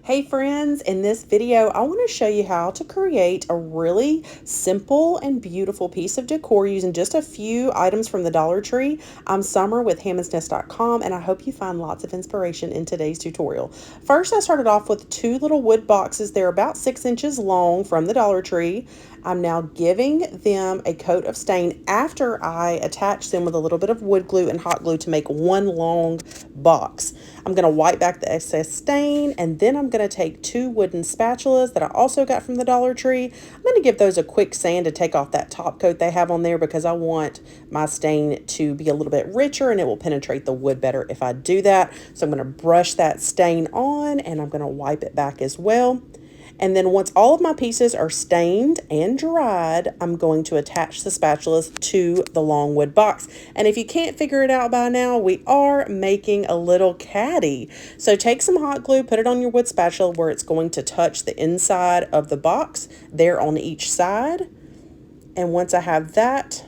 Hey friends, in this video I want to show you how to create a really simple and beautiful piece of decor using just a few items from the Dollar Tree. I'm Summer with hammondsnest.com and I hope you find lots of inspiration in today's tutorial. First, I started off with two little wood boxes. They're about 6 inches long from the Dollar Tree. I'm now giving them a coat of stain after I attach them with a little bit of wood glue and hot glue to make one long box. I'm going to wipe back the excess stain, and then I'm going to take two wooden spatulas that I also got from the Dollar Tree. I'm going to give those a quick sand to take off that top coat they have on there because I want my stain to be a little bit richer and it will penetrate the wood better if I do that. So I'm going to brush that stain on and I'm going to wipe it back as well. And then once all of my pieces are stained and dried, I'm going to attach the spatulas to the long wood box. And if you can't figure it out by now, we are making a little caddy. So take some hot glue, put it on your wood spatula where it's going to touch the inside of the box there on each side. And once I have that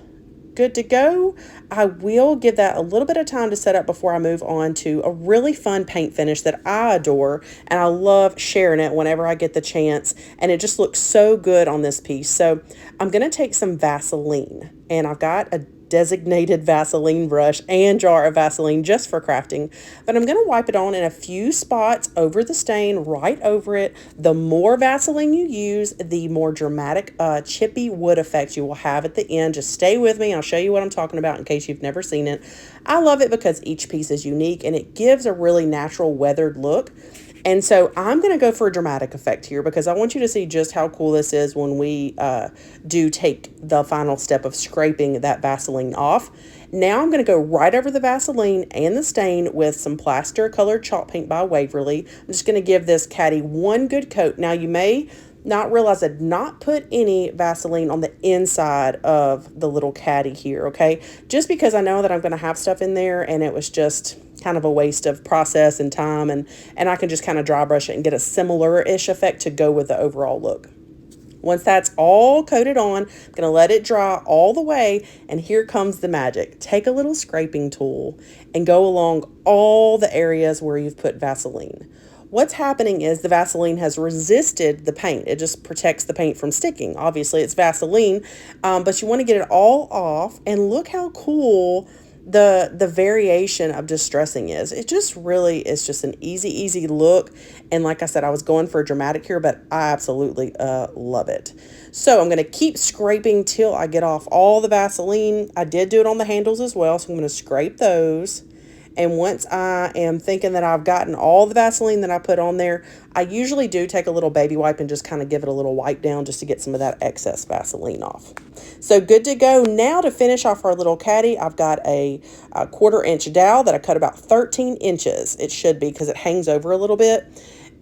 good to go, I will give that a little bit of time to set up before I move on to a really fun paint finish that I adore, and I love sharing it whenever I get the chance, and it just looks so good on this piece. So I'm going to take some Vaseline, and I've got a designated Vaseline brush and jar of Vaseline just for crafting, but I'm going to wipe it on in a few spots over the stain, right over it. The more Vaseline you use, the more dramatic chippy wood effect you will have at the end. Just stay with me. I'll show you what I'm talking about in case you've never seen it. I love it because each piece is unique and it gives a really natural weathered look. And so I'm going to go for a dramatic effect here because I want you to see just how cool this is when we do take the final step of scraping that Vaseline off. Now I'm going to go right over the Vaseline and the stain with some plaster colored chalk paint by Waverly. I'm just going to give this caddy one good coat. Now you may not realize I did not put any Vaseline on the inside of the little caddy here, okay? Just because I know that I'm going to have stuff in there and it was just kind of a waste of process and time, and I can just kind of dry brush it and get a similar-ish effect to go with the overall look. Once that's all coated on, I'm going to let it dry all the way, and here comes the magic. Take a little scraping tool and go along all the areas where you've put Vaseline. What's happening is the Vaseline has resisted the paint. It just protects the paint from sticking. Obviously, it's Vaseline, but you want to get it all off, and look how cool the variation of distressing is. It just really is just an easy look. And like I said, I was going for a dramatic here, but I absolutely love it. So I'm going to keep scraping till I get off all the Vaseline. I did do it on the handles as well, so I'm going to scrape those. And once I am thinking that I've gotten all the Vaseline that I put on there, I usually do take a little baby wipe and just kind of give it a little wipe down just to get some of that excess Vaseline off. So good to go. Now to finish off our little caddy, I've got a 1/4 inch dowel that I cut about 13 inches. It should be because it hangs over a little bit.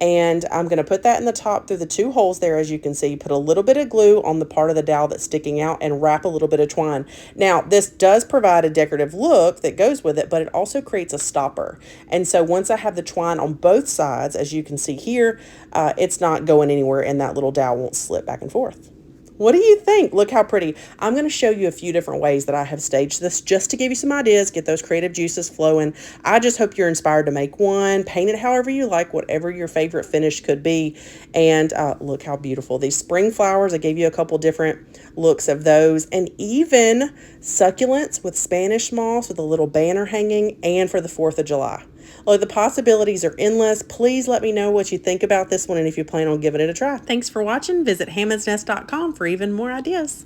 And I'm going to put that in the top through the two holes there, as you can see. Put a little bit of glue on the part of the dowel that's sticking out and wrap a little bit of twine. Now, this does provide a decorative look that goes with it, but it also creates a stopper. And so once I have the twine on both sides, as you can see here, it's not going anywhere and that little dowel won't slip back and forth. What do you think? Look how pretty. I'm going to show you a few different ways that I have staged this just to give you some ideas, get those creative juices flowing. I just hope you're inspired to make one. Paint it however you like, whatever your favorite finish could be. And look how beautiful. These spring flowers, I gave you a couple different looks of those. And even succulents with Spanish moss with a little banner hanging, and for the 4th of July. Look, the possibilities are endless. Please let me know what you think about this one and if you plan on giving it a try. Thanks for watching. Visit hammondsnest.com for even more ideas.